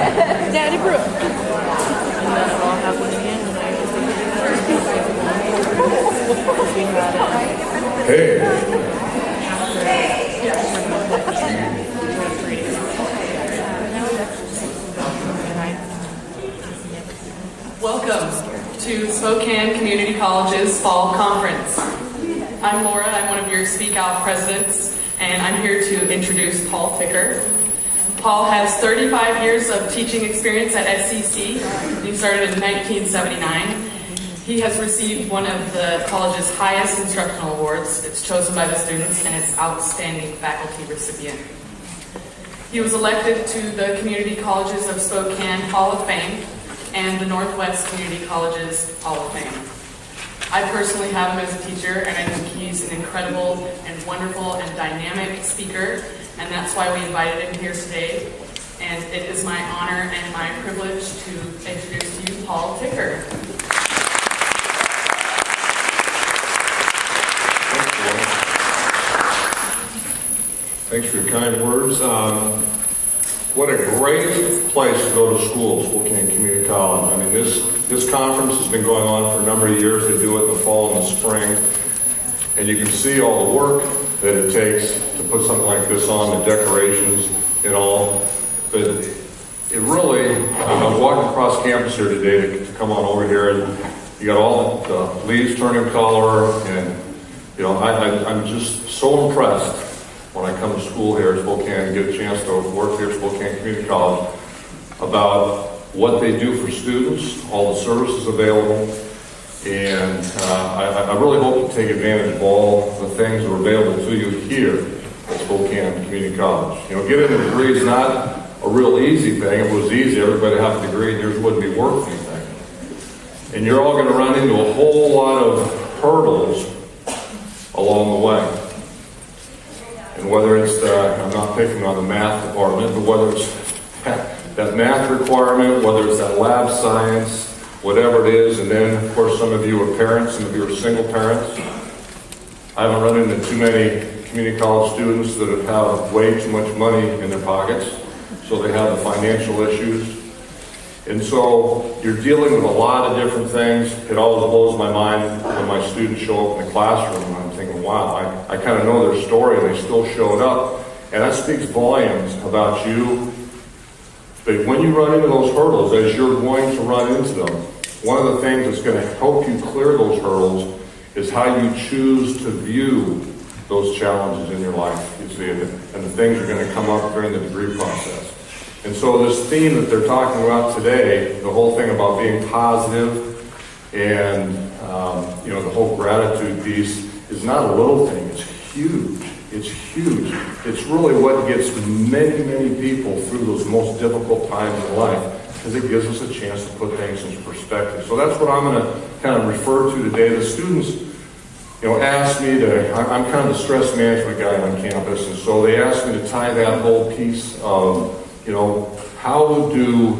Daddy Brooke. And then it all happened again when I was Welcome to Spokane Community College's Fall Conference. I'm Laura, I'm one of your Speak Out presidents, and I'm here to introduce Paul Tikker. Paul has 35 years of teaching experience at SCC. He started in 1979. He has received one of the college's highest instructional awards. It's chosen by the students, and it's Outstanding Faculty Recipient. He was elected to the Community Colleges of Spokane Hall of Fame and the Northwest Community Colleges Hall of Fame. I personally have him as a teacher, and I think he's an incredible and wonderful and dynamic speaker, and that's why we invited him here today. And it is my honor and my privilege to introduce to you Paul Tikker. Thanks for your kind words. What a great place to go to school, Spokane Community College. I mean, this conference has been going on for a number of years. They do it in the fall and the spring. And you can see all the work that it takes to put something like this on, the decorations and all. But it really, I was walking across campus here today to come on over here, and you got all the leaves turning color, and you know, I'm just so impressed when I come to school here at Spokane and get a chance to work here at Spokane Community College about what they do for students, all the services available, and I really hope to take advantage of all the things that are available to you here at Spokane Community College. You know, getting a degree is not a real easy thing. If it was easy, everybody would have a degree and yours wouldn't be worth anything. And you're all going to run into a whole lot of hurdles along the way. And whether it's, I'm not picking on the math department, but whether it's that math requirement, whether it's that lab science, whatever it is, and then, of course, some of you are parents, some of you are single parents. I haven't run into too many community college students that have way too much money in their pockets, so they have the financial issues. And so you're dealing with a lot of different things. It always blows my mind when my students show up in the classroom, and I'm thinking, wow, I kind of know their story, and they still showed up. And that speaks volumes about you. But when you run into those hurdles, as you're going to run into them, one of the things that's going to help you clear those hurdles is how you choose to view those challenges in your life, you see, and the things are going to come up during the degree process. And so this theme that they're talking about today, the whole thing about being positive and, you know, the whole gratitude piece is not a little thing. It's huge. It's huge. It's really what gets many, many people through those most difficult times in life, because it gives us a chance to put things into perspective. So that's what I'm going to kind of refer to today. The students, you know, asked me to, I'm kind of the stress management guy on campus, and so they asked me to tie that whole piece of, you know, how do,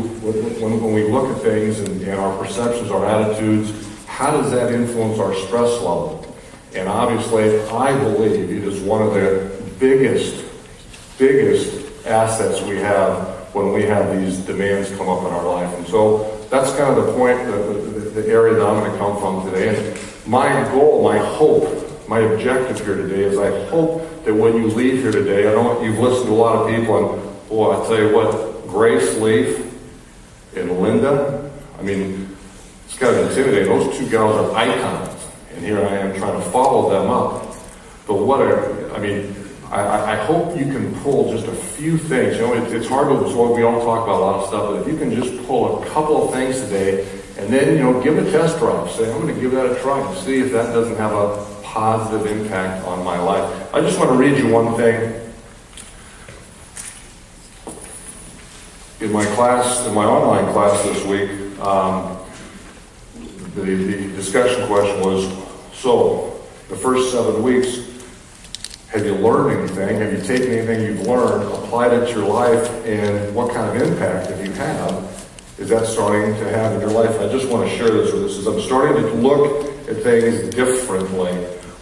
when we look at things and our perceptions, our attitudes, how does that influence our stress level? And obviously, I believe it is one of the biggest assets we have when we have these demands come up in our life. And so that's kind of the point, the area that I'm going to come from today. And my goal, my hope, my objective here today is I hope that when you leave here today, I know you've listened to a lot of people, and boy, I tell you what, Grace Leaf and Linda, I mean, it's kind of intimidating. Those two gals are icons. And here I am trying to follow them up. But I hope you can pull just a few things. You know, it's hard to absorb. We all talk about a lot of stuff, but if you can just pull a couple of things today, and then, you know, give a test drive. Say, I'm going to give that a try and see if that doesn't have a positive impact on my life. I just want to read you one thing. In my class, in my online class this week, the discussion question was, so, the first 7 weeks, have you learned anything? Have you taken anything you've learned, applied it to your life, and what kind of impact, if you have, is that starting to have in your life? I just want to share this with us. I'm starting to look at things differently,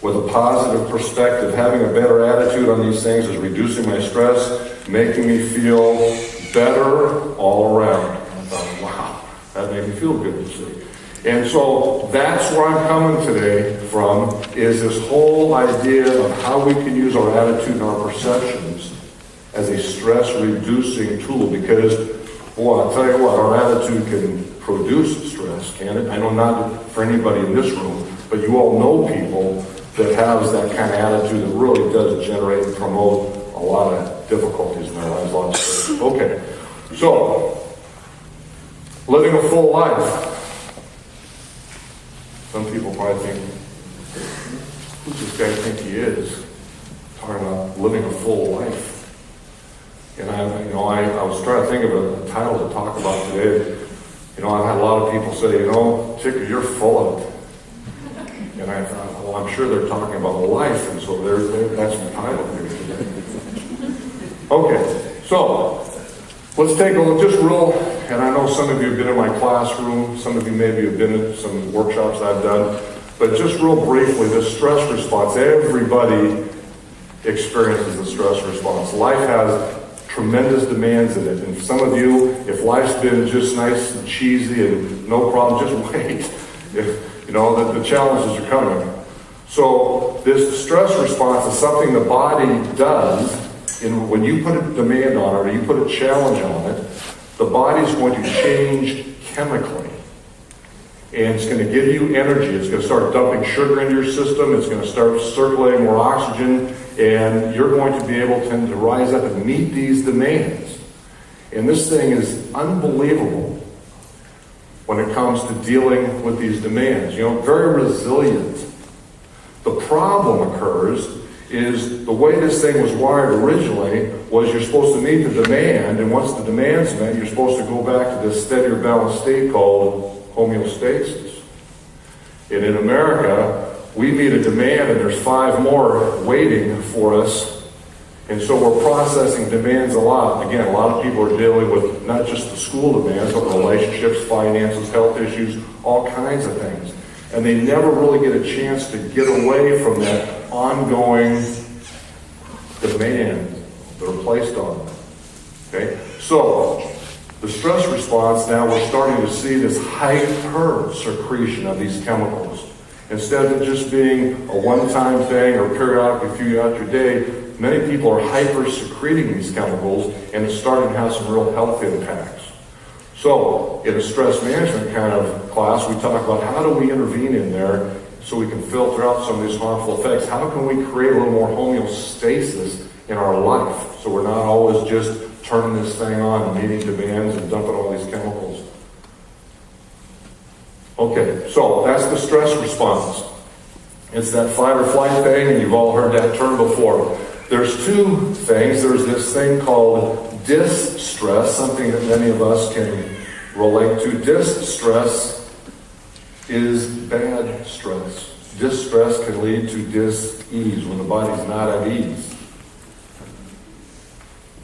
with a positive perspective. Having a better attitude on these things is reducing my stress, making me feel better all around. feel good to see. And so that's where I'm coming today from, is this whole idea of how we can use our attitude and our perceptions as a stress-reducing tool. Because, boy, I'll tell you what, our attitude can produce stress, can it? I know not for anybody in this room, but you all know people that has that kind of attitude that really does generate and promote a lot of difficulties in their lives. A lot of stress. Okay, so living a full life. Some people probably think, who's this guy think he is? Talking about living a full life. And I was trying to think of a title to talk about today. I've had a lot of people say, Tikker, you're full of it. And I thought, well, I'm sure they're talking about life, and so that's the title here today. Okay, so let's take a look, just real, and I know some of you have been in my classroom, some of you maybe have been at some workshops I've done, but just real briefly, the stress response. Everybody experiences the stress response. Life has tremendous demands in it. And some of you, if life's been just nice and cheesy and no problem, just wait. The challenges are coming. So this stress response is something the body does, and when you put a demand on it or you put a challenge on it, the body's going to change chemically. And it's going to give you energy. It's going to start dumping sugar into your system. It's going to start circulating more oxygen. And you're going to be able to rise up and meet these demands. And this thing is unbelievable when it comes to dealing with these demands. Very resilient. The problem occurs is the way this thing was wired originally was you're supposed to meet the demand, and once the demand's met, you're supposed to go back to this steadier balanced state called homeostasis. And in America, we meet a demand and there's 5 more waiting for us. And so we're processing demands a lot. Again, a lot of people are dealing with not just the school demands, but relationships, finances, health issues, all kinds of things. And they never really get a chance to get away from that ongoing demand that are placed on them. Okay? So, the stress response, now we're starting to see this hyper secretion of these chemicals. Instead of it just being a one-time thing or periodically throughout your day, many people are hyper-secreting these chemicals, and it's starting to have some real health impacts. So, in a stress management kind of class, we talk about how do we intervene in there so we can filter out some of these harmful effects. How can we create a little more homeostasis in our life so we're not always just turning this thing on and meeting demands and dumping all these chemicals? Okay, so that's the stress response. It's that fight or flight thing, and you've all heard that term before. There's 2 things. There's this thing called distress, something that many of us can relate to. Distress is bad stress. Distress can lead to dis-ease, when the body's not at ease.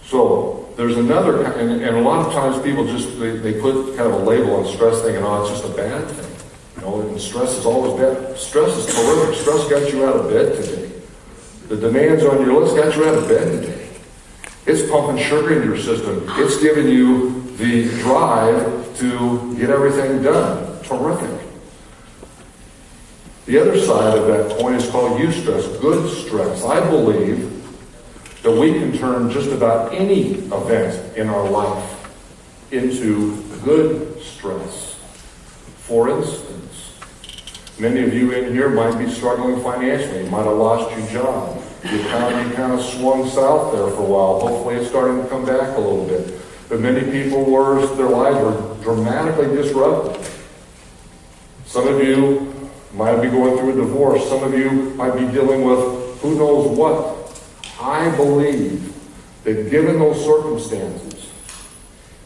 So, there's another, and a lot of times people just, they put kind of a label on stress thinking, it's just a bad thing. And stress is always bad. Stress is terrific. Stress got you out of bed today. The demands on your list got you out of bed today. It's pumping sugar into your system. It's giving you the drive to get everything done. Terrific. The other side of that coin is called eustress, good stress. I believe that we can turn just about any event in our life into good stress. For instance, many of you in here might be struggling financially. You might have lost your job. The economy kind of swung south there for a while. Hopefully it's starting to come back a little bit. But many people their lives were dramatically disrupted. Some of you might be going through a divorce. Some of you might be dealing with who knows what. I believe that given those circumstances,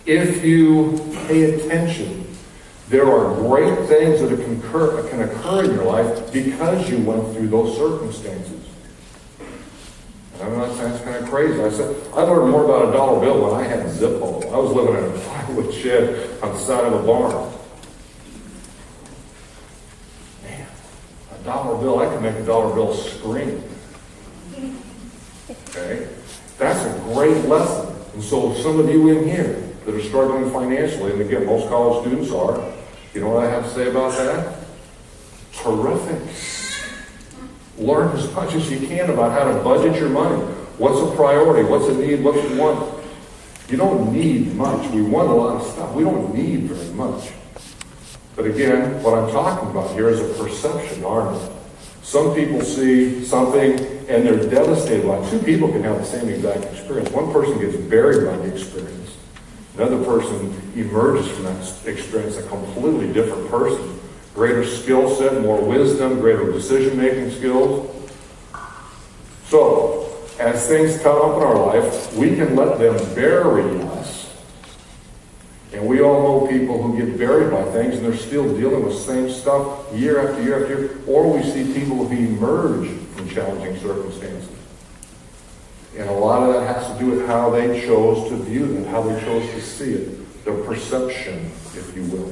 if you pay attention, there are great things that can occur in your life because you went through those circumstances. And I know that sounds kind of crazy. I learned more about a dollar bill when I had Zippo. I was living in a plywood shed on the side of a barn. Man, a dollar bill, I could make a dollar bill scream. Okay? That's a great lesson. And so some of you in here that are struggling financially, and again, most college students are, You know what I have to say about that? Terrific. Learn as much as you can about how to budget your money. What's a priority? What's a need? What's a want? You don't need much. We want a lot of stuff. We don't need very much. But again, what I'm talking about here is a perception, aren't it? Some people see something and they're devastated by it. Two people can have the same exact experience. One person gets buried by the experience. Another person emerges from that experience a completely different person. Greater skill set, more wisdom, greater decision-making skills. So, as things come up in our life, we can let them bury us. And we all know people who get buried by things and they're still dealing with the same stuff year after year after year. Or we see people who emerge from challenging circumstances. And a lot of that has to do with how they chose to view them, how they chose to see it, their perception, if you will.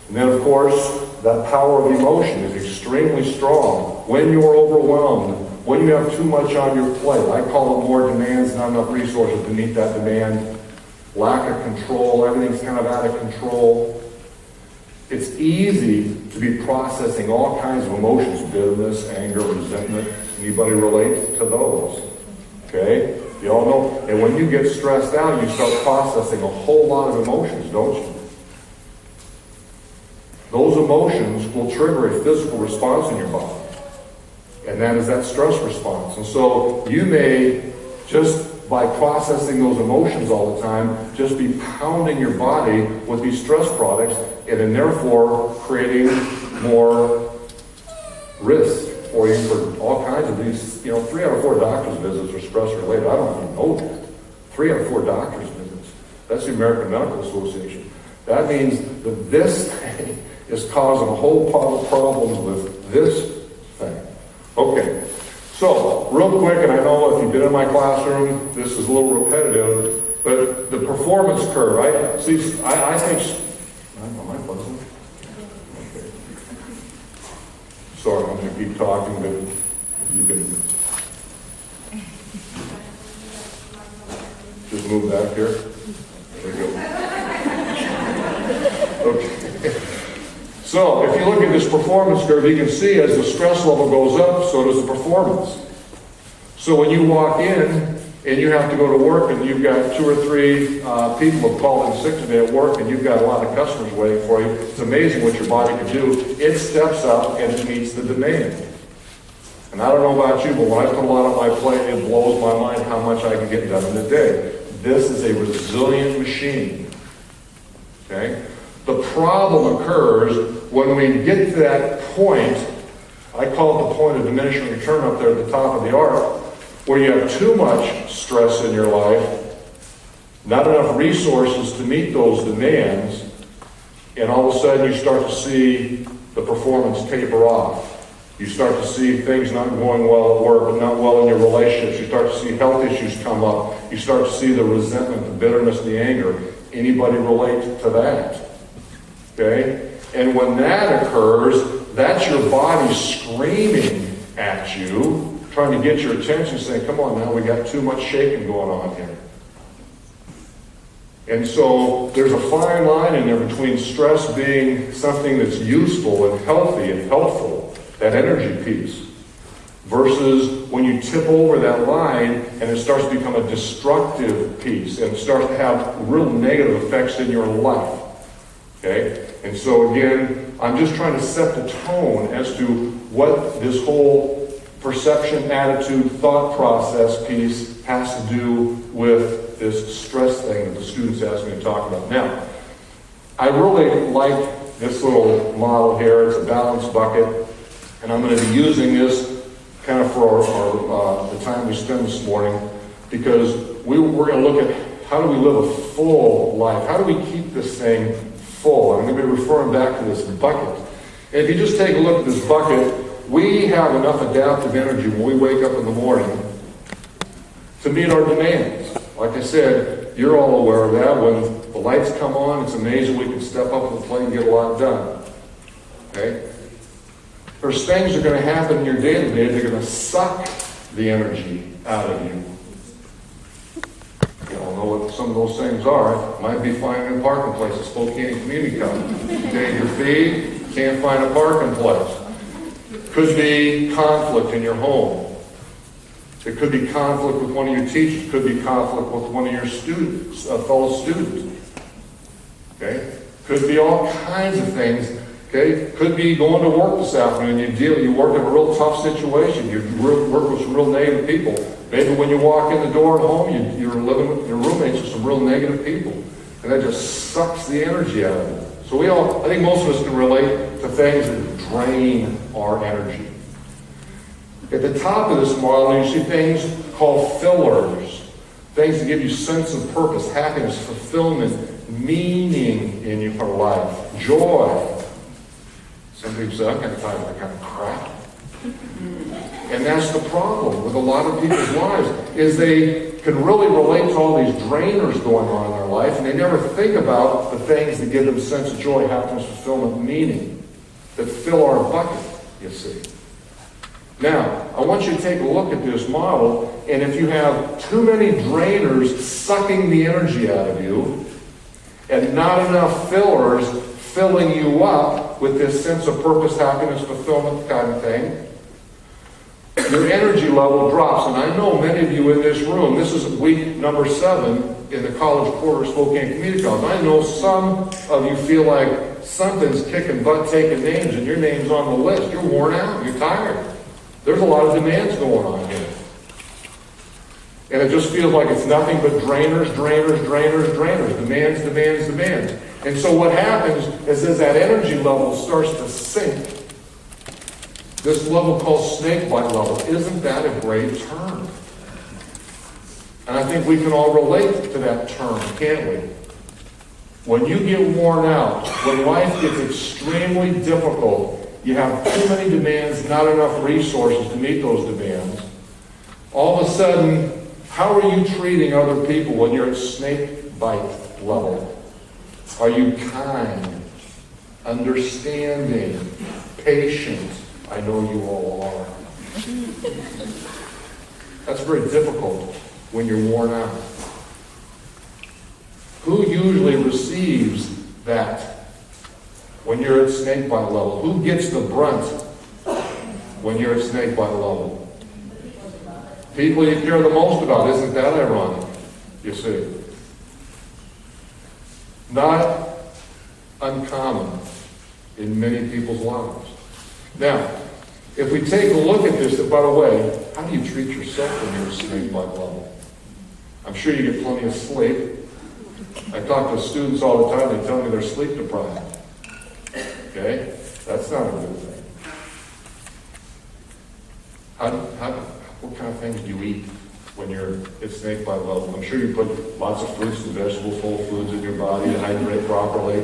And then, of course, that power of emotion is extremely strong. When you're overwhelmed, when you have too much on your plate, I call it more demands, not enough resources to meet that demand, lack of control, everything's kind of out of control. It's easy to be processing all kinds of emotions, bitterness, anger, resentment. Anybody relate to those? Okay? You all know. And when you get stressed out, you start processing a whole lot of emotions, don't you? Those emotions will trigger a physical response in your body. And that is that stress response. And so you may, just by processing those emotions all the time, just be pounding your body with these stress products and then therefore creating more risk for you for all kinds of these. 3 out of 4 doctor's visits are stress related. I don't even know that. 3 out of 4 doctor's visits. That's the American Medical Association. That means that this thing is causing a whole pile of problems with this thing. Okay, so real quick, and I know if you've been in my classroom, this is a little repetitive, but the performance curve, I think, I don't know, I wasn't. Okay. Sorry, I'm going to keep talking, but you can just move back here. There we go. Okay. So, if you look at this performance curve, you can see as the stress level goes up, so does the performance. So when you walk in and you have to go to work and you've got 2 or 3 people have called in sick today at work and you've got a lot of customers waiting for you, it's amazing what your body can do. It steps up and it meets the demand. And I don't know about you, but when I put a lot on my plate, it blows my mind how much I can get done in a day. This is a resilient machine. Okay? The problem occurs when we get to that point, I call it the point of diminishing return up there at the top of the arc, where you have too much stress in your life, not enough resources to meet those demands, and all of a sudden you start to see the performance taper off. You start to see things not going well at work, not well in your relationships. You start to see health issues come up. You start to see the resentment, the bitterness, the anger. Anybody relate to that? Okay? And when that occurs, that's your body screaming at you, trying to get your attention, saying, come on now, we got too much shaking going on here. And so there's a fine line in there between stress being something that's useful and healthy and helpful, that energy piece, versus when you tip over that line and it starts to become a destructive piece and it starts to have real negative effects in your life. Okay? And so again, I'm just trying to set the tone as to what this whole perception, attitude, thought process piece has to do with this stress thing that the students asked me to talk about. Now, I really like this little model here. It's a balance bucket. And I'm going to be using this kind of for the time we spend this morning, because we're going to look at how do we live a full life? How do we keep this thing full? And I'm going to be referring back to this bucket. And if you just take a look at this bucket, we have enough adaptive energy when we wake up in the morning to meet our demands. Like I said, you're all aware of that. When the lights come on, it's amazing we can step up to the plate and get a lot done. Okay? There's things that are going to happen in your day-to-day that are going to suck the energy out of you. You all know what some of those things are. Might be finding a parking place at Spokane Community College. Pay your fee, can't find a parking place. Could be conflict in your home. It could be conflict with one of your teachers. It could be conflict with one of your students, fellow students. Okay? Could be all kinds of things. Okay? Could be going to work this afternoon. You work in a real tough situation. You work with some real negative people. Maybe when you walk in the door at home, you're living with your roommates with some real negative people. And that just sucks the energy out of you. So I think most of us can relate to things that drain our energy. At the top of this model, you see things called fillers. Things that give you sense of purpose, happiness, fulfillment, meaning in your life, joy. Some people say, I'm going to tell you that kind of crap. And that's the problem with a lot of people's lives, is they can really relate to all these drainers going on in their life, and they never think about the things that give them sense of joy, happiness, fulfillment, meaning, that fill our bucket, you see. Now, I want you to take a look at this model, and if you have too many drainers sucking the energy out of you, and not enough fillers filling you up with this sense of purpose, happiness, fulfillment kind of thing, your energy level drops. And I know many of you in this room, this is week number 7 in the College Quarter of Spokane Community College. I know some of you feel like something's kicking butt, taking names, and your name's on the list. You're worn out. You're tired. There's a lot of demands going on here. And it just feels like it's nothing but drainers, demands. And so what happens is as that energy level starts to sink, this level called snake bite level, isn't that a great term? And I think we can all relate to that term, can't we? When you get worn out, when life gets extremely difficult, you have too many demands, not enough resources to meet those demands. All of a sudden, how are you treating other people when you're at snake bite level? Are you kind, understanding, patient? I know you all are. That's very difficult when you're worn out. Who usually receives that? When you're at snake bite level, who gets the brunt when you're at snake bite level? People you care the most about. Isn't that ironic? You see. Not uncommon in many people's lives. Now, if we take a look at this, by the way, how do you treat yourself when you're at snake bite level? I'm sure you get plenty of sleep. I talk to students all the time, they tell me they're sleep deprived. Okay? That's not a good thing. What kind of things do you eat when you're at snake bite level? I'm sure you put lots of fruits and vegetables, whole foods in your body to hydrate properly.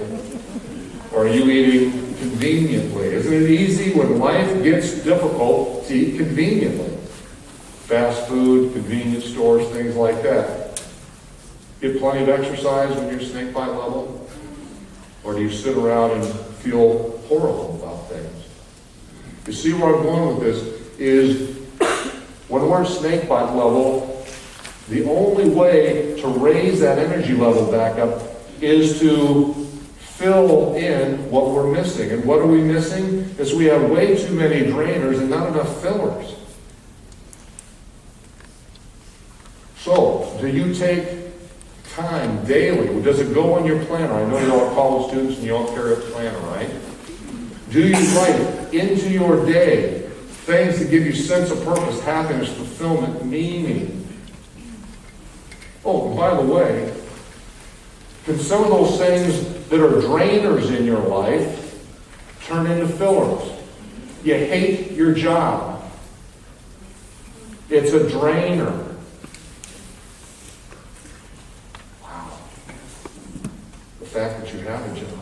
Or are you eating conveniently? Isn't it easy when life gets difficult to eat conveniently? Fast food, convenience stores, things like that. Get plenty of exercise when you're snake bite level? Or do you sit around and feel horrible about things? You see where I'm going with this is when we're at snake bite level, the only way to raise that energy level back up is to fill in what we're missing. And what are we missing? Is we have way too many drainers and not enough fillers. So, do you take time daily? Does it go on your planner? I know you're all college students and you all carry a planner, right? Do you write into your day things that give you sense of purpose, happiness, fulfillment, meaning? Oh, and by the way, can some of those things that are drainers in your life turn into fillers? You hate your job. It's a drainer. Wow. The fact that you have a job.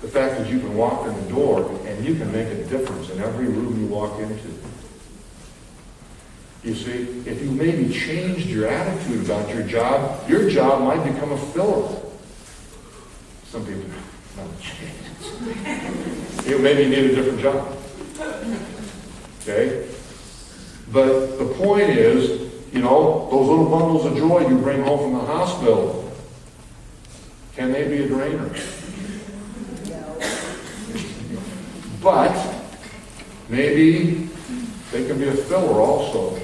The fact that you can walk in the door and you can make a difference in every room you walk into. You see, if you maybe changed your attitude about your job might become a filler. Some people, not a chance. You maybe need a different job. Okay? But the point is, those little bundles of joy you bring home from the hospital, Can they be a drainer? But maybe they can be a filler also.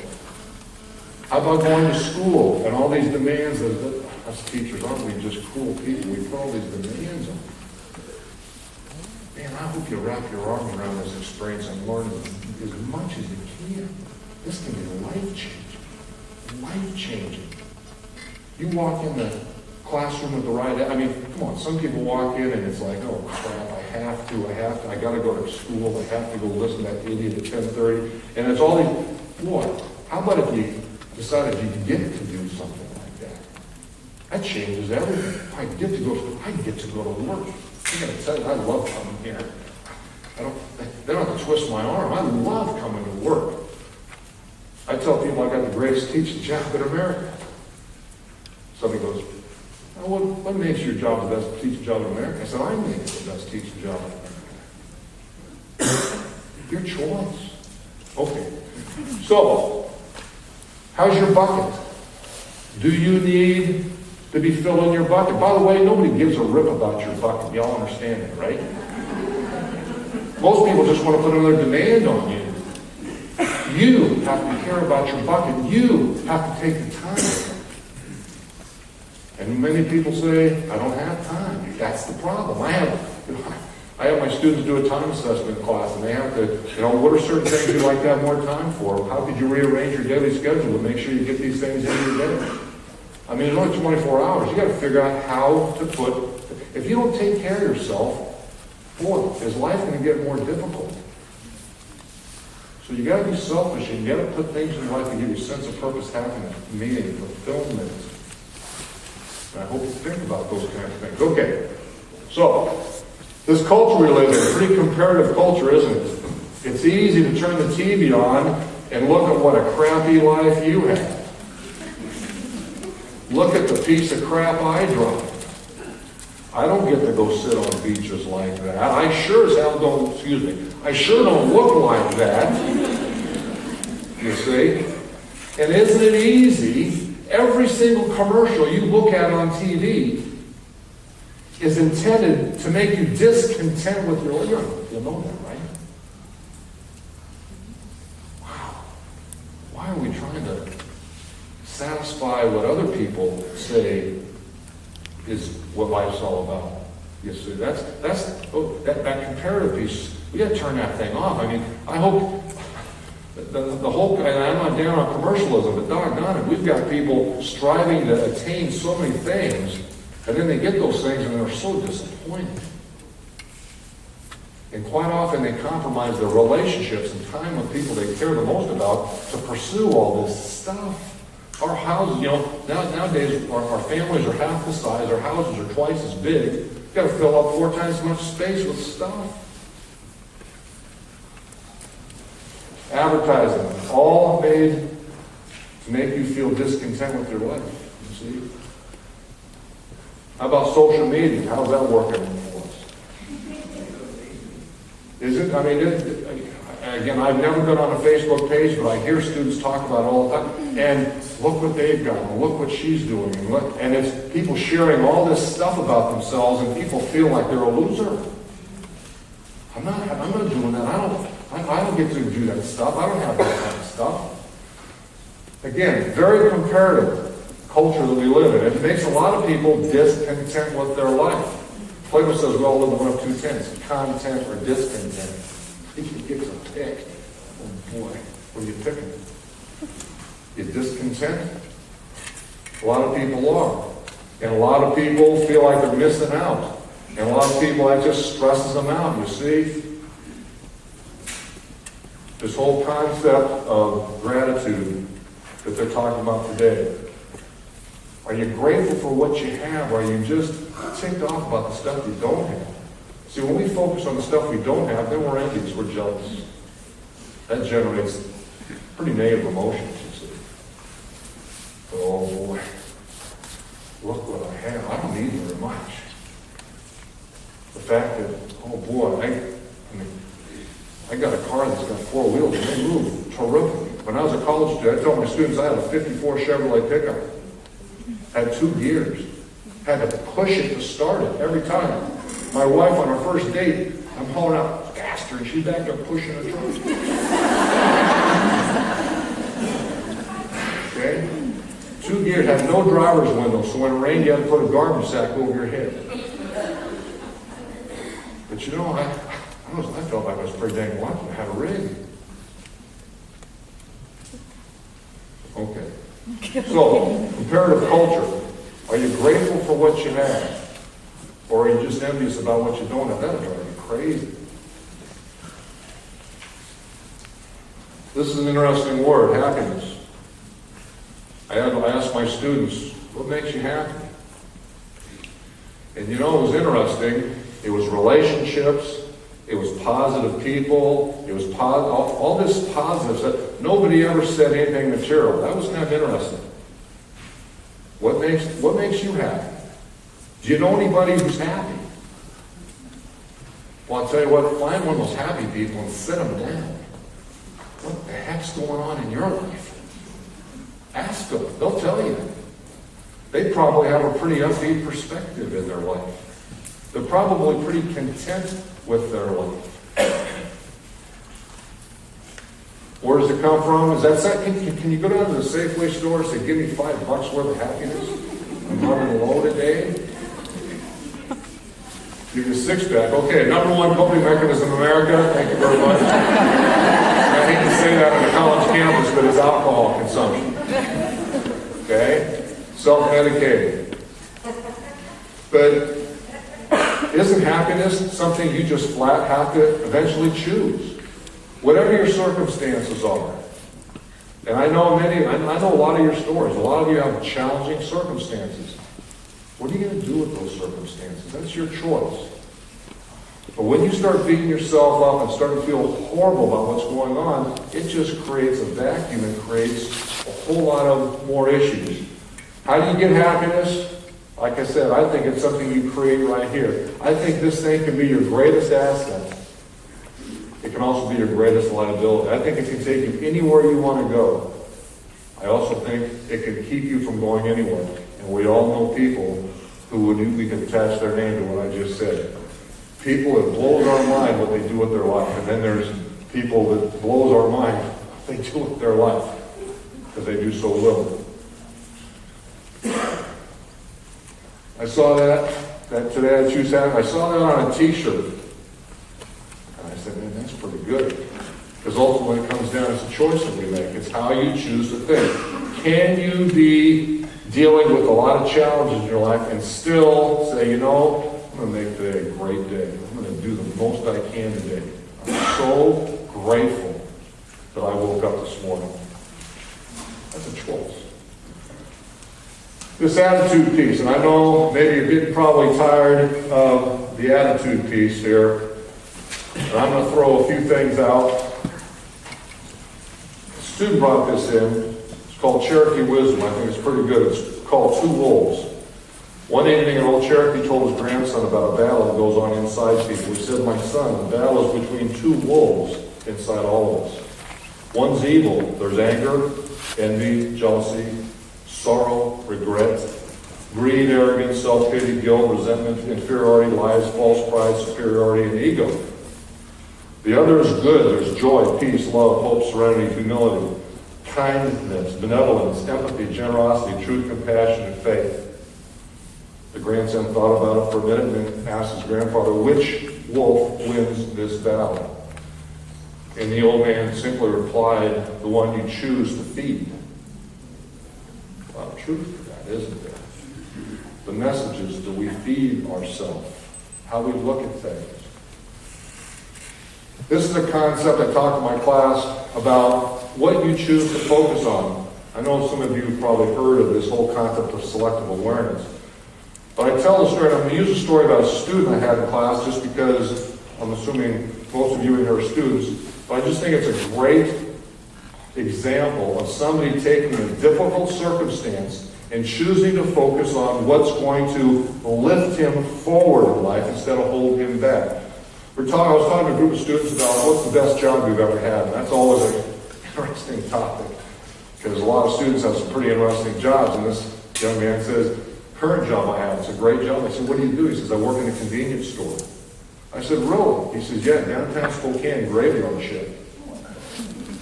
How about going to school and all these demands that us teachers, aren't we just cruel people? We put all these demands on. Man, I hope you wrap your arm around this experience and learn as much as you can. This can be life-changing. Life-changing. You walk in the classroom with the right, I mean, come on, some people walk in and it's like, oh crap, I gotta go to school, I have to go listen to that idiot at 10:30, and it's all these, boy, how about if you decided you get to do something like that? That changes everything. I get to go to work. I gotta tell you, I love coming here. They don't have to twist my arm. I love coming to work. I tell people I got the greatest teaching job in America. Somebody goes, oh, what makes your job the best teaching job in America? I said, I make it the best teaching job in America. Your choice. Okay. So, how's your bucket? Do you need to be filling your bucket? By the way, nobody gives a rip about your bucket. Y'all understand that, right? Most people just want to put another demand on you. You have to care about your bucket. You have to take the time. And many people say, I don't have time. That's the problem. I have my students do a time assessment class, and they have to, what are certain things you'd like to have more time for? How could you rearrange your daily schedule to make sure you get these things in your day? I mean, there's only 24 hours. You got to figure out how to put, if you don't take care of yourself, boy, is life going to get more difficult. So you got to be selfish, and you got to put things in life that give you a sense of purpose, happiness, meaning, fulfillment. And I hope you think about those kind of things. Okay, so this culture we live in, pretty comparative culture, isn't it? It's easy to turn the TV on and look at what a crappy life you have. Look at the piece of crap I drive. I don't get to go sit on beaches like that. I sure as hell don't, I sure don't look like that. You see? And isn't it easy? Every single commercial you look at on TV is intended to make you discontent with your life. You know that, right? Wow. Why are we trying to satisfy what other people say is what life's all about? You see, that comparative piece, we got to turn that thing off. I mean, I hope the whole, and I'm not down on commercialism, but doggone it, we've got people striving to attain so many things, and then they get those things and they're so disappointed. And quite often they compromise their relationships and time with people they care the most about to pursue all this stuff. Our houses, nowadays our families are half the size, our houses are twice as big. You've got to fill up 4 times as much space with stuff. Advertising, all made to make you feel discontent with your life. You see? How about social media? How's that working for us? Is it? I mean, again, I've never been on a Facebook page, but I hear students talk about it all the time. And look what they've got, and look what she's doing, and it's people sharing all this stuff about themselves, and people feel like they're a loser. I'm not doing that. I don't get to do that stuff. I don't have that kind of stuff. Again, very comparative culture that we live in. It makes a lot of people discontent with their life. Plato says we all live in one of two tents, content or discontent. He gets a pick. Oh boy, what are you picking? You discontent? A lot of people are. And a lot of people feel like they're missing out. And a lot of people, that just stresses them out, you see? This whole concept of gratitude that they're talking about today. Are you grateful for what you have, or are you just ticked off about the stuff you don't have? See, when we focus on the stuff we don't have, then we're envious, we're jealous. That generates pretty negative emotions, you see. Oh boy, look what I have. I don't need very much. The fact that, oh boy, I got a car that's got 4 wheels and they move terrific. When I was a college student, I told my students I had a 54 Chevrolet pickup. Had 2 gears. Had to push it to start it every time. My wife on our first date, I'm hauling out faster, and she's back there pushing the truck. Okay? 2 gears had no driver's window, so when it rained, you had to put a garbage sack over your head. But you know, I felt like I was pretty dang lucky. I had a rig. Okay. So, comparative culture. Are you grateful for what you have? Or are you just envious about what you don't have? That'll drive you crazy. This is an interesting word, happiness. I asked my students, what makes you happy? And you know, it was interesting. It was relationships. It was positive people. It was all this positive stuff. Nobody ever said anything material. That was kind of interesting. What makes you happy? Do you know anybody who's happy? Well, I'll tell you what, find one of those happy people and sit them down. What the heck's going on in your life? Ask them. They'll tell you. They probably have a pretty upbeat perspective in their life. They're probably pretty content with their life. Where does it come from? Is that can you go down to the Safeway store and say, give me $5 worth of happiness? I'm running low today. Give you a 6-pack. Okay, number 1 coping mechanism in America. Thank you very much. I hate to say that on a college campus, but it's alcohol consumption. Okay? Self-medicating. But isn't happiness something you just flat have to eventually choose? Whatever your circumstances are. And I know a lot of your stories. A lot of you have challenging circumstances. What are you going to do with those circumstances? That's your choice. But when you start beating yourself up and start to feel horrible about what's going on, it just creates a vacuum and creates a whole lot of more issues. How do you get happiness? Like I said, I think it's something you create right here. I think this thing can be your greatest asset. It can also be your greatest liability. I think it can take you anywhere you want to go. I also think it can keep you from going anywhere. And we all know people who we could attach their name to what I just said. People that blows our mind what they do with their life. And then there's people that blows our mind what they do with their life. Because they do so little. I saw that today I choose that. I saw that on a t-shirt. And I said, man, that's pretty good. Because ultimately it comes down, it's a choice that we make. It's how you choose to think. Can you be dealing with a lot of challenges in your life and still say, you know, I'm going to make today a great day. I'm going to do the most I can today. I'm so grateful that I woke up this morning. That's a choice. This attitude piece, and I know maybe you're getting probably tired of the attitude piece here, and I'm going to throw a few things out. A student brought this in. It's called Cherokee Wisdom. I think it's pretty good. It's called Two Wolves. One evening, an old Cherokee told his grandson about a battle that goes on inside people. He said, my son, the battle is between 2 wolves inside all of us. One's evil. There's anger, envy, jealousy, sorrow, regret, greed, arrogance, self-pity, guilt, resentment, inferiority, lies, false pride, superiority, and ego. The other is good. There's joy, peace, love, hope, serenity, humility, kindness, benevolence, empathy, generosity, truth, compassion, and faith. The grandson thought about it for a minute and then asked his grandfather, which wolf wins this battle? And the old man simply replied, the one you choose to feed. A lot of truth to that, isn't there? The messages that we feed ourselves, how we look at things. This is a concept I talk to my class about what you choose to focus on. I know some of you have probably heard of this whole concept of selective awareness. But I tell the story, and I'm going to use a story about a student I had in class just because I'm assuming most of you in here are students. But I just think it's a great example of somebody taking a difficult circumstance and choosing to focus on what's going to lift him forward in life instead of hold him back. I was talking to a group of students about what's the best job you've ever had, and that's always an interesting topic because a lot of students have some pretty interesting jobs, and this young man says, current job I have, it's a great job. I said, what do you do? He says, I work in a convenience store. I said, really? He says, yeah, downtown Spokane, graveyard shift.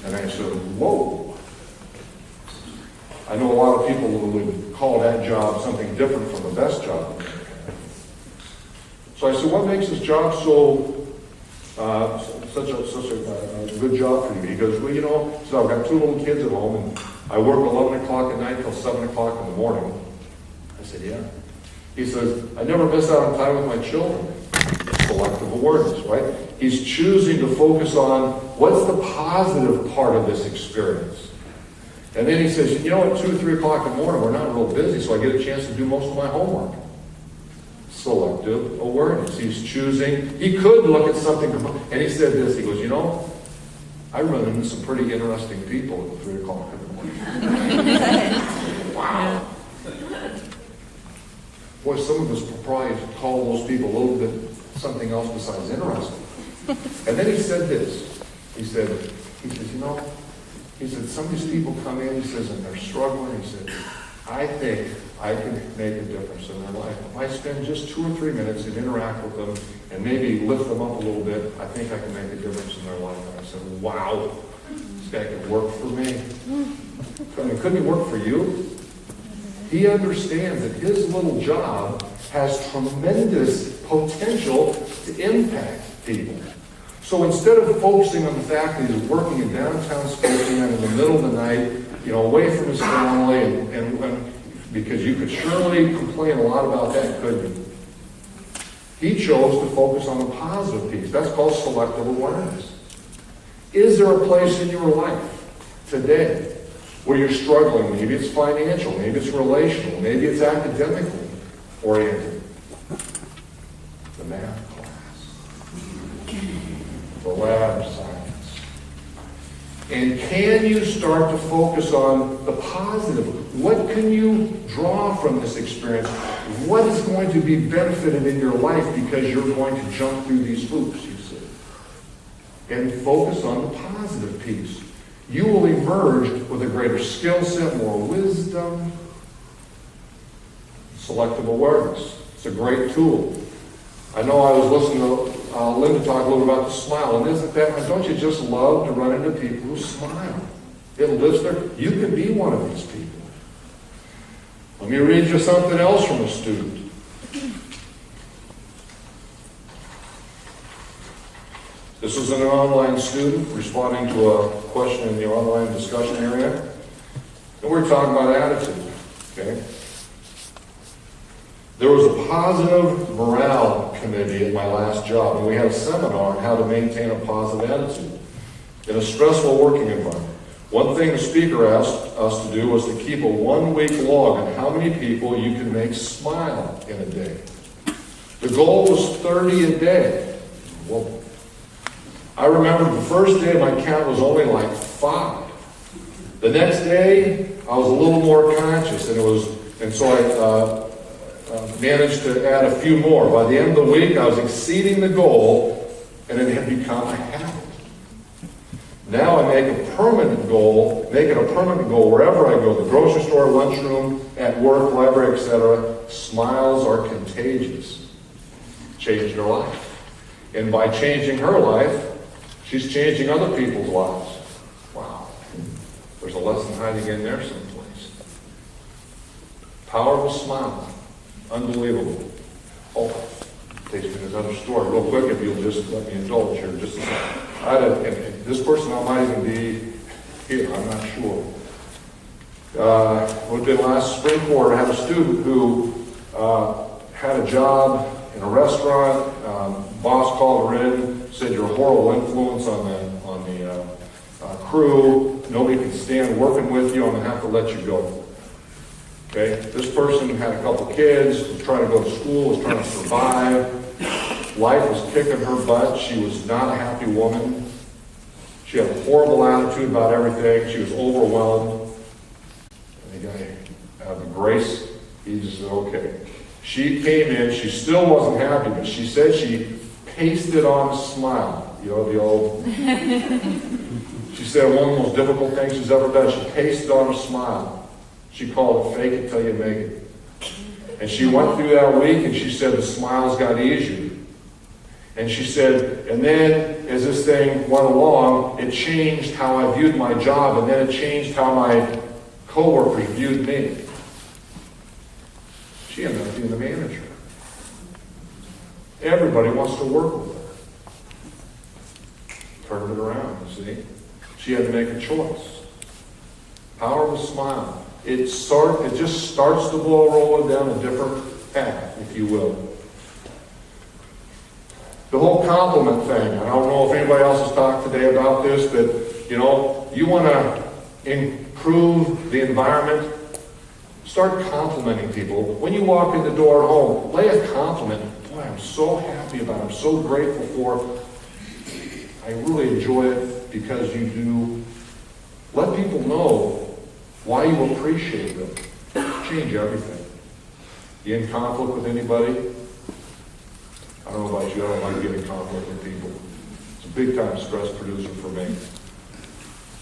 And I said, whoa. I know a lot of people who would call that job something different from the best job. So I said, what makes this job such a good job for you? He goes, well, you know, so I've got 2 little kids at home, and I work 11 o'clock at night till 7 o'clock in the morning. I said, yeah. He says, I never miss out on time with my children. Selective awareness, right? He's choosing to focus on what's the positive part of this experience. And then he says, you know, at 2 or 3 o'clock in the morning, we're not real busy, so I get a chance to do most of my homework. Selective awareness. He's choosing. He could look at something, and he said this, he goes, you know, I run into some pretty interesting people at 3 o'clock in the morning. Wow. Boy, some of us will probably call those people a little bit something else besides interesting. And then he said this. He says, you know, he said, some of these people come in, he says, and they're struggling. He said, I think I can make a difference in their life. If I spend just 2 or 3 minutes and interact with them and maybe lift them up a little bit, I think I can make a difference in their life. And I said, wow, this guy can work for me. I mean, couldn't he work for you? He understands that his little job has tremendous potential to impact people. So instead of focusing on the fact that he's working in downtown Spokane in the middle of the night, you know, away from his family, and because you could surely complain a lot about that, couldn't you? He chose to focus on the positive piece. That's called selective awareness. Is there a place in your life today where you're struggling? Maybe it's financial, maybe it's relational, maybe it's academically oriented. The math class, the lab science. And can you start to focus on the positive? What can you draw from this experience? What is going to be benefited in your life because you're going to jump through these hoops, you see? And focus on the positive piece. You will emerge with a greater skill set, more wisdom, selective awareness. It's a great tool. I know I was listening to Linda talk a little about the smile, and isn't that, don't you just love to run into people who smile? It lives there. You can be one of these people. Let me read you something else from a student. This was an online student responding to a question in the online discussion area. And we're talking about attitude, okay? There was a positive morale committee at my last job, and we had a seminar on how to maintain a positive attitude in a stressful working environment. One thing the speaker asked us to do was to keep a 1-week log on how many people you can make smile in a day. The goal was 30 a day. Well, I remember the first day my count was only like 5. The next day I was a little more conscious, and so I managed to add a few more. By the end of the week I was exceeding the goal, and it had become a habit. Now I make it a permanent goal wherever I go, the grocery store, lunchroom, at work, library, etc. Smiles are contagious. Change your life. And by changing her life, she's changing other people's lives. Wow. There's a lesson hiding in there someplace. Power of a smile. Unbelievable. Oh, takes me to another story. Real quick, if you'll just let me indulge here just a second. And this person might even be here, I'm not sure. Would have been last spring quarter, I had a student who had a job in a restaurant. Boss called her in, said you're a horrible influence on the crew. Nobody can stand working with you. I'm going to have to let you go. Okay? This person had a couple kids, was trying to go to school, was trying to survive. Life was kicking her butt. She was not a happy woman. She had a horrible attitude about everything. She was overwhelmed. And the guy, out of grace, he just said, okay. She came in, she still wasn't happy, but she said she pasted on a smile. You know, the old... She said one of the most difficult things she's ever done. She pasted on a smile. She called it fake it till you make it. And she went through that week, and she said the smiles got easier. And she said, and then as this thing went along, it changed how I viewed my job, and then it changed how my coworkers viewed me. She ended up being the manager. Everybody wants to work with her. Turned it around, you see. She had to make a choice. Power of a smile. It just starts the ball rolling down a different path, if you will. The whole compliment thing. I don't know if anybody else has talked today about this, but you want to improve the environment. Start complimenting people. When you walk in the door at home, lay a compliment. Boy, I'm so happy about it. I'm so grateful for it. I really enjoy it because you do. Let people know why you appreciate them. Change everything. You in conflict with anybody? I don't know about you, I don't like getting in conflict with people. It's a big time stress producer for me.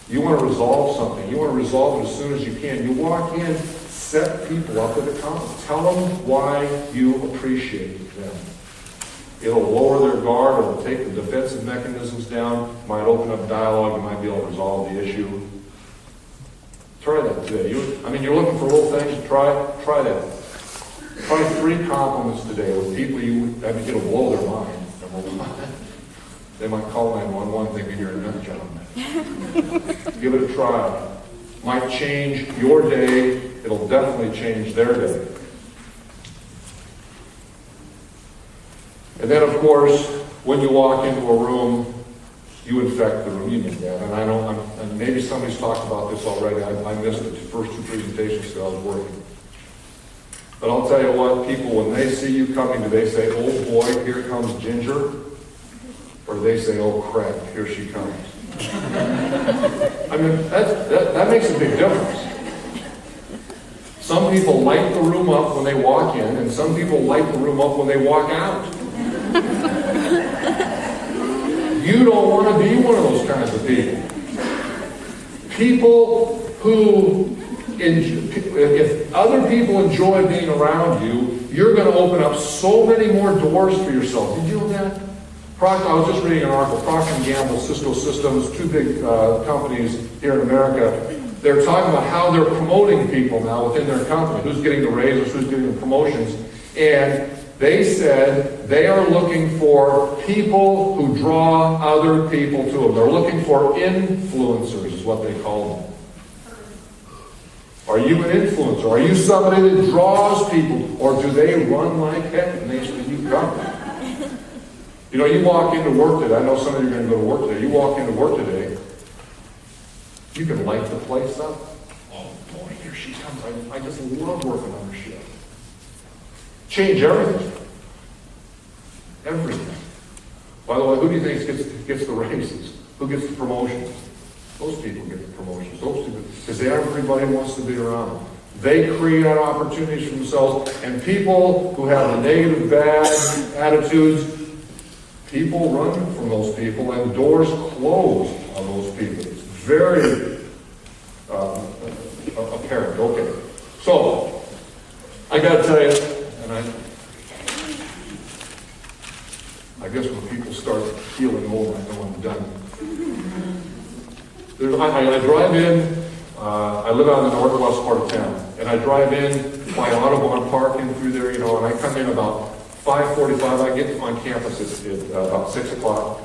You want to resolve something. You want to resolve it as soon as you can. You walk in, set people up with a compliment. Tell them why you appreciate them. It'll lower their guard, it'll take the defensive mechanisms down, might open up dialogue, you might be able to resolve the issue. Try that today. You're looking for little things to try that. Try 3 compliments today with people it'll blow their mind. Number 1. They might call 911 thinking you're a nut job. Give it a try. Might change your day. It'll definitely change their day. And then, of course, when you walk into a room, you infect the room. You need that. And maybe somebody's talked about this already. I missed it. The first 2 presentations that I was working. But I'll tell you what, people, when they see you coming, do they say, oh boy, here comes Ginger? Or do they say, oh crap, here she comes? That makes a big difference. Some people light the room up when they walk in, and some people light the room up when they walk out. You don't want to be one of those kinds of people. People who, if other people enjoy being around you, you're going to open up so many more doors for yourself. Did you know that? I was just reading an article, Procter & Gamble, Cisco Systems, 2 big companies here in America. They're talking about how they're promoting people now within their company, who's getting the raises, who's getting the promotions. And they said they are looking for people who draw other people to them. They're looking for influencers, is what they call them. Are you an influencer? Are you somebody that draws people? Or do they run like heck and they say, you come? You walk into work today. I know some of you are going to go to work today. You walk into work today, you can light the place up. Oh boy, here she comes. I just love working on her shift. Change everything. Everything. By the way, who do you think gets the raises? Who gets the promotions? Those people get the promotions. Those people, because everybody wants to be around them. They create opportunities for themselves, and people who have the negative, bad attitudes, people run from those people, and doors close on those people. It's very apparent. Okay. So, I got to tell you, and I guess when people start feeling old, I know I'm done. I drive in, I live out in the northwest part of town, and I drive in, my Audubon Park in through there, and I come in about 5:45. I get on campus at about 6 o'clock.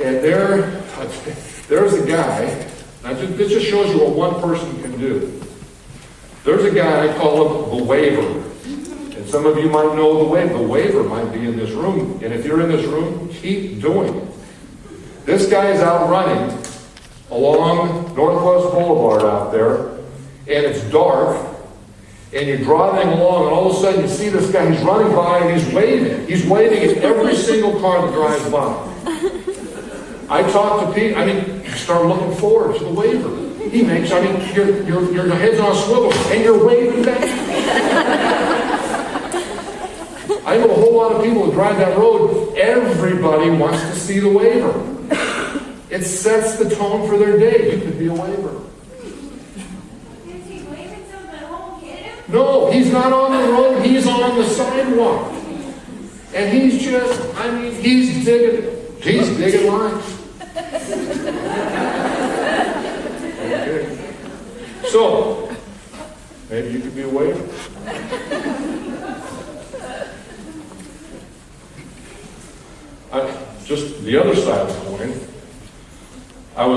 And there's a guy, now this just shows you what one person can do. There's a guy, I call him the waiver. And some of you might know the waiver. The waiver might be in this room. And if you're in this room, keep doing it. This guy is out running along Northwest Boulevard out there, and it's dark, and you're driving along, and all of a sudden you see this guy, he's running by, and he's waving. He's waving at every single car that drives by. I talk to people, you start looking forward to the waiver. He makes, your head's on a swivel, and you're waving back. I know a whole lot of people who drive that road, everybody wants to see the waiver. It sets the tone for their day. You could be a waiver. Is he waving something at home, kid? No, he's not on the road, he's on the sidewalk. And he's just, I mean, he's digging life. Okay. So, maybe you could be a waiter. Just the other side of the coin, I've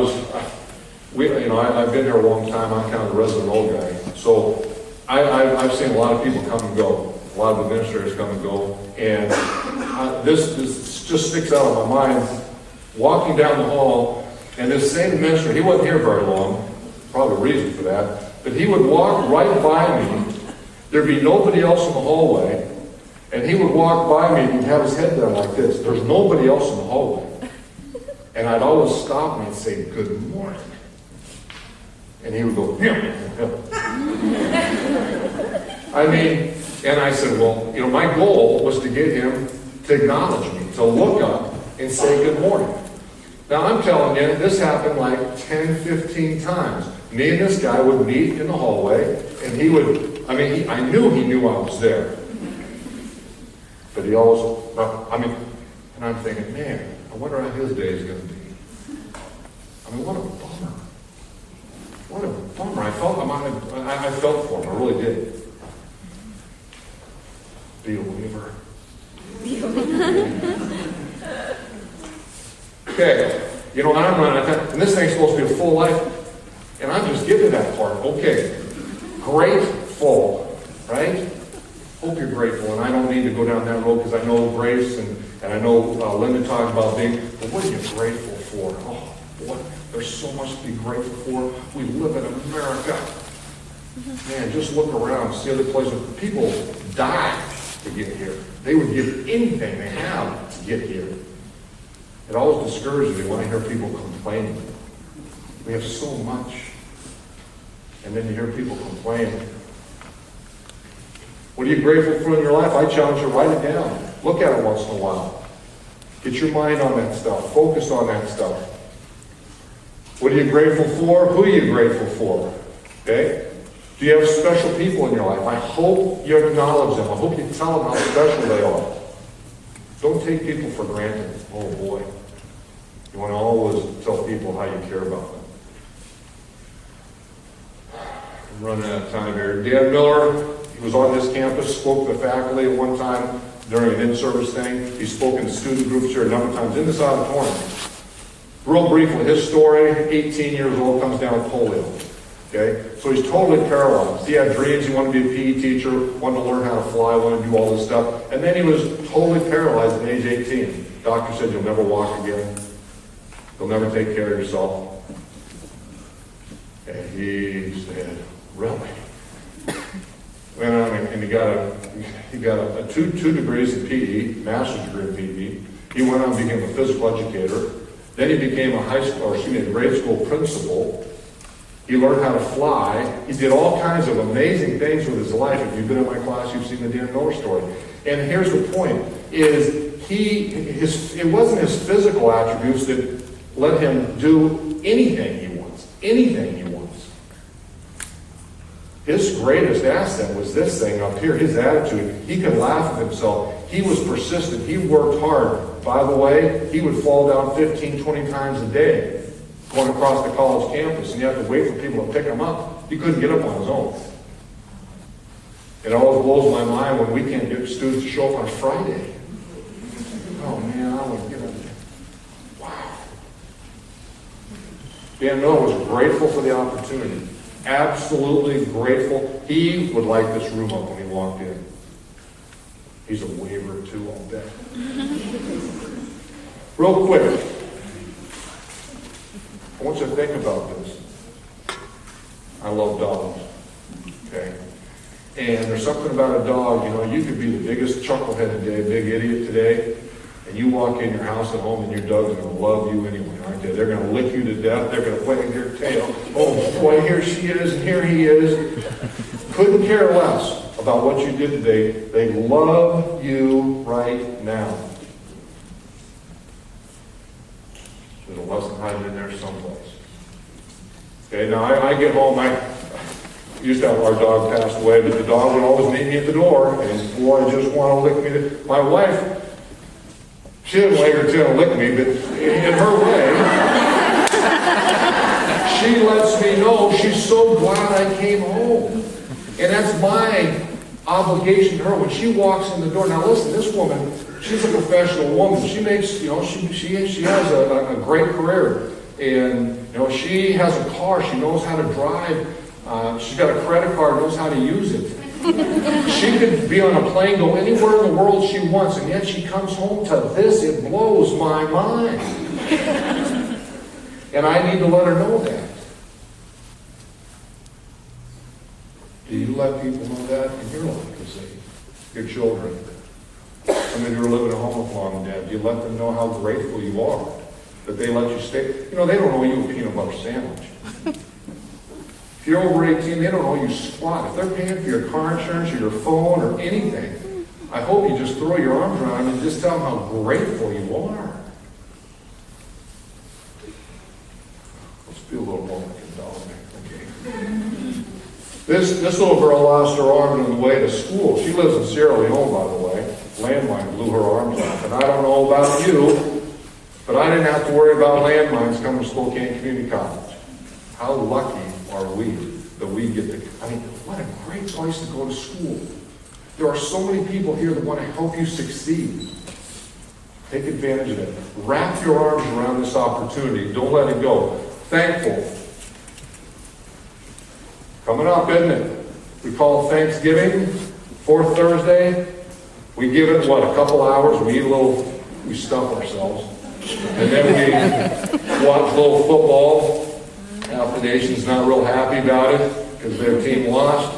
been here a long time. I'm kind of the resident old guy. So I've seen a lot of people come and go. A lot of administrators come and go. And this just sticks out of my mind. Walking down the hall, and this same administrator, he wasn't here very long, probably a reason for that, but he would walk right by me. There'd be nobody else in the hallway. And he would walk by me and he'd have his head down like this. There's nobody else in the hallway. And I'd always stop me and say, "Good morning." And he would go, "Yeah." I mean, and I said, well, my goal was to get him to acknowledge me, to look up and say good morning. Now I'm telling you, this happened like 10, 15 times. Me and this guy would meet in the hallway, and I knew he knew I was there. But he always, and I'm thinking, man, I wonder how his day is going to be. I mean, what a bummer. What a bummer. I felt for him. I really did. Be a believer. Okay. I'm running, and this thing's supposed to be a full life. And I'm just getting to that part. Okay. Grateful. Right? Hope you're grateful, and I don't need to go down that road because I know Grace and I know Linda talked about but what are you grateful for? Oh, boy, there's so much to be grateful for. We live in America. Man, just look around, see other places. People die to get here. They would give anything they have to get here. It always discourages me when I hear people complaining. We have so much, and then you hear people complain. What are you grateful for in your life? I challenge you, write it down. Look at it once in a while. Get your mind on that stuff. Focus on that stuff. What are you grateful for? Who are you grateful for? Okay? Do you have special people in your life? I hope you acknowledge them. I hope you tell them how special they are. Don't take people for granted. Oh boy. You want to always tell people how you care about them. I'm running out of time here. Dan Miller, he was on this campus, spoke to the faculty at one time during an in-service thing. He's spoken to student groups here a number of times in this auditorium. Real briefly, his story, 18 years old, comes down with polio. Okay? So he's totally paralyzed. He had dreams, he wanted to be a PE teacher, wanted to learn how to fly, wanted to do all this stuff. And then he was totally paralyzed at age 18. Doctor said, you'll never walk again. You'll never take care of yourself. And he said, really? Went on and he got two degrees in PE, master's degree in PE. He went on and became a physical educator. Then he became a grade school principal. He learned how to fly. He did all kinds of amazing things with his life. If you've been in my class, you've seen the Dan Miller story. And here's the point, it wasn't his physical attributes that let him do anything he wants. Anything he wants. His greatest asset was this thing up here, his attitude. He could laugh at himself. He was persistent. He worked hard. By the way, he would fall down 15, 20 times a day going across the college campus, and you have to wait for people to pick him up. He couldn't get up on his own. It always blows my mind when we can't get students to show up on a Friday. Oh man, I want to get up there. Wow. Dan Miller was grateful for the opportunity. Absolutely grateful. He would light this room up when he walked in. He's a waver too, I'll bet. Real quick, I want you to think about this. I love dogs. Okay? And there's something about a dog, you could be the biggest chucklehead today, big idiot today, and you walk in your house at home and your dog's going to love you anyway, aren't they? They're going to lick you to death. They're going to wag their tail. Oh boy, here she is and here he is. Couldn't care less about what you did today. They love you right now. There's a lesson hiding in there someplace. Okay, now I get home, used to have our dog passed away, but the dog would always meet me at the door, and boy, just want to lick me. My wife, she didn't wag her tail and lick me, but in her way, she lets me know she's so glad I came home. And that's my obligation to her when she walks in the door. Now listen, this woman, she's a professional woman. She makes, you know, she has a great career. And, you know, she has a car. She knows how to drive. She's got a credit card, knows how to use it. She could be on a plane, go anywhere in the world she wants, and yet she comes home to this. It blows my mind. And I need to let her know that. Do you let people know that in your life? As your children, some of you are living at home with mom and dad. Do you let them know how grateful you are that they let you stay? You know, they don't owe you a peanut butter sandwich. If you're over 18, they don't owe you squat. If they're paying for your car insurance or your phone or anything, I hope you just throw your arms around them and just tell them how grateful you are. Let's be a little more like a dog, okay? This little girl lost her arm on the way to school. She lives in Sierra Leone, by the way. Landmine blew her arms off. And I don't know about you, but I didn't have to worry about landmines coming to Spokane Community College. How lucky are we that we get to, I mean, what a great place to go to school. There are so many people here that want to help you succeed. Take advantage of it. Wrap your arms around this opportunity. Don't let it go. Thankful. Coming up, isn't it? We call Thanksgiving, fourth Thursday. We give it, what, a couple hours. We eat a little, we stuff ourselves. And then we watch a little football. Half the nation's not real happy about it because their team lost.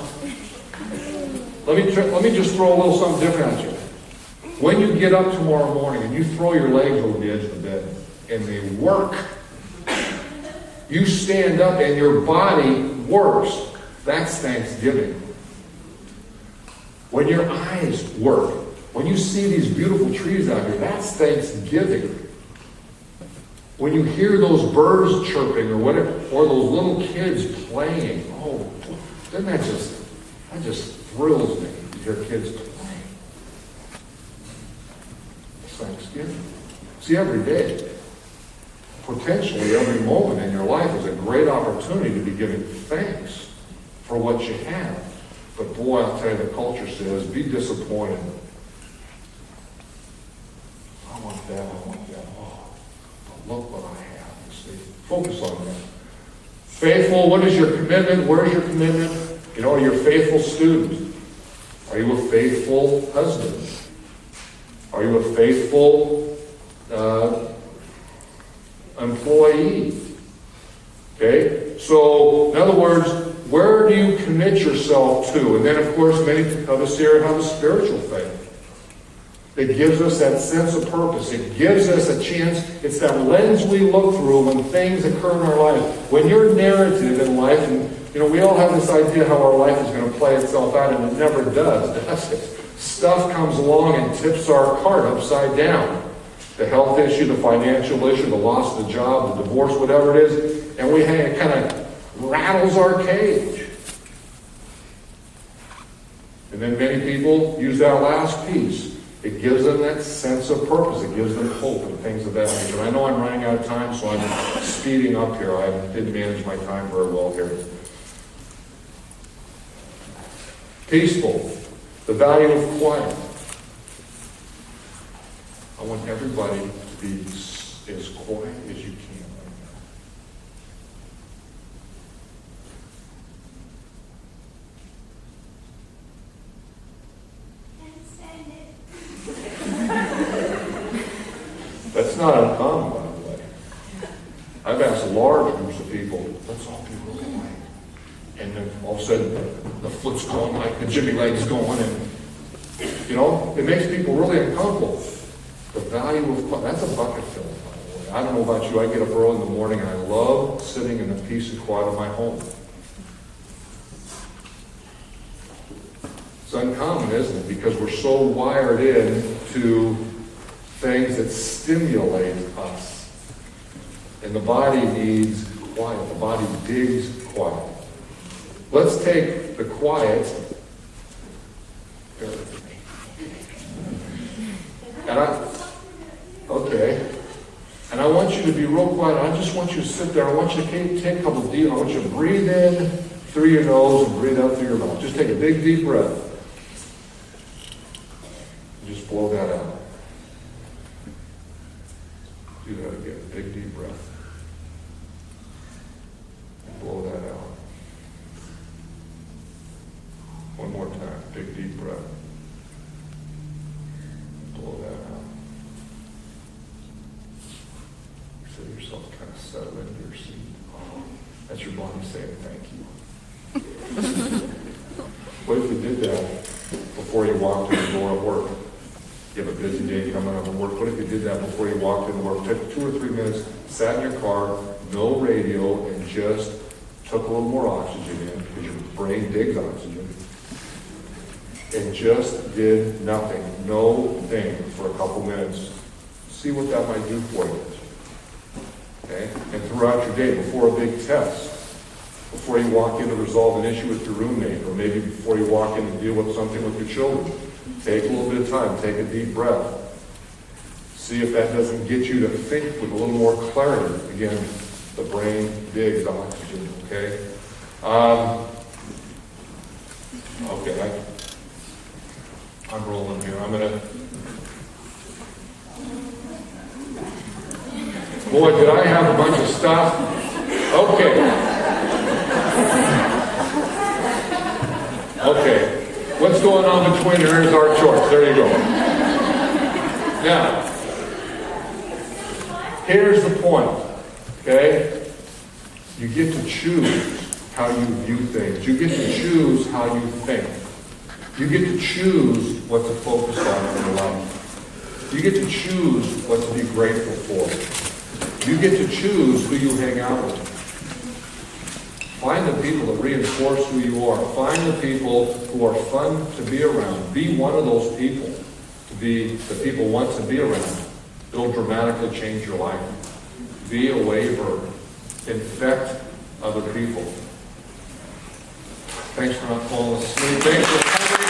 Let me just throw a little something different at you. When you get up tomorrow morning and you throw your legs over the edge of the bed and they work, you stand up and your body works. That's Thanksgiving. When your eyes work, when you see these beautiful trees out here, that's Thanksgiving. When you hear those birds chirping or whatever, or those little kids playing, oh, doesn't that just thrills me to hear kids play. It's Thanksgiving. See, every day, potentially every moment in your life is a great opportunity to be giving thanks for what you have. But boy, I'll tell you, the culture says, be disappointed. I want that, I want that. Oh, but look what I have, you see. Focus on that. Faithful, what is your commitment? Where is your commitment? You know, are you a faithful student? Are you a faithful husband? Are you a faithful employee? Okay? So, in other words, where do you commit yourself to? And then, of course, many of us here have a spiritual faith. It gives us that sense of purpose. It gives us a chance. It's that lens we look through when things occur in our life. When your narrative in life, and you know, we all have this idea how our life is going to play itself out, and it never does it? Stuff comes along and tips our cart upside down. The health issue, the financial issue, the loss of the job, the divorce, whatever it is, and it kind of rattles our cage. And then many people use that last piece. It gives them that sense of purpose. It gives them hope and things of that nature. I know I'm running out of time, so I'm speeding up here. I didn't manage my time very well here. Peaceful. The value of quiet. I want everybody to be as quiet as you can right now. That's not uncommon, by the way. I've asked large groups of people, let's all be really quiet. And then all of a sudden, the foot's going like the jimmy leg's going, and you know, it makes people really uncomfortable. The value of quiet, that's a bucket filler, by the way. I don't know about you, I get up early in the morning and I love sitting in the peace and quiet of my home. It's uncommon, isn't it? Because we're so wired in to things that stimulate us. And the body needs quiet. The body digs quiet. Let's take the quiet. Okay. And I want you to be real quiet. I just want you to sit there. I want you to take a couple of deep. I want you to breathe in through your nose and breathe out through your mouth. Just take a big, deep breath. Just blow that out. Do that again. Big, deep breath. Blow that out. One more time. Big, deep breath. Blow that out. Feel yourself kind of settle into your seat. That's your body saying thank you. What if you did that before you walked in the door of work? You have a busy day coming up at work. What if you did that before you walked into work? Took 2 or 3 minutes, sat in your car, no radio, and just took a little more oxygen in, because your brain digs oxygen, and just did nothing, no thing for a couple minutes. See what that might do for you. Okay? And throughout your day, before a big test, before you walk in to resolve an issue with your roommate, or maybe before you walk in to deal with something with your children, take a little bit of time, take a deep breath. See if that doesn't get you to think with a little more clarity. Again, the brain digs oxygen, okay? Okay, I'm rolling here. I'm gonna... Boy, did I have a bunch of stuff. Okay. Okay. What's going on between there is our choice. There you go. Now, here's the point. Okay? You get to choose how you view things. You get to choose how you think. You get to choose what to focus on in your life. You get to choose what to be grateful for. You get to choose who you hang out with. Find the people that reinforce who you are. Find the people who are fun to be around. Be one of those people to be the people want to be around. It'll dramatically change your life. Be a waver. Infect other people. Thanks for not falling asleep. Thanks for coming.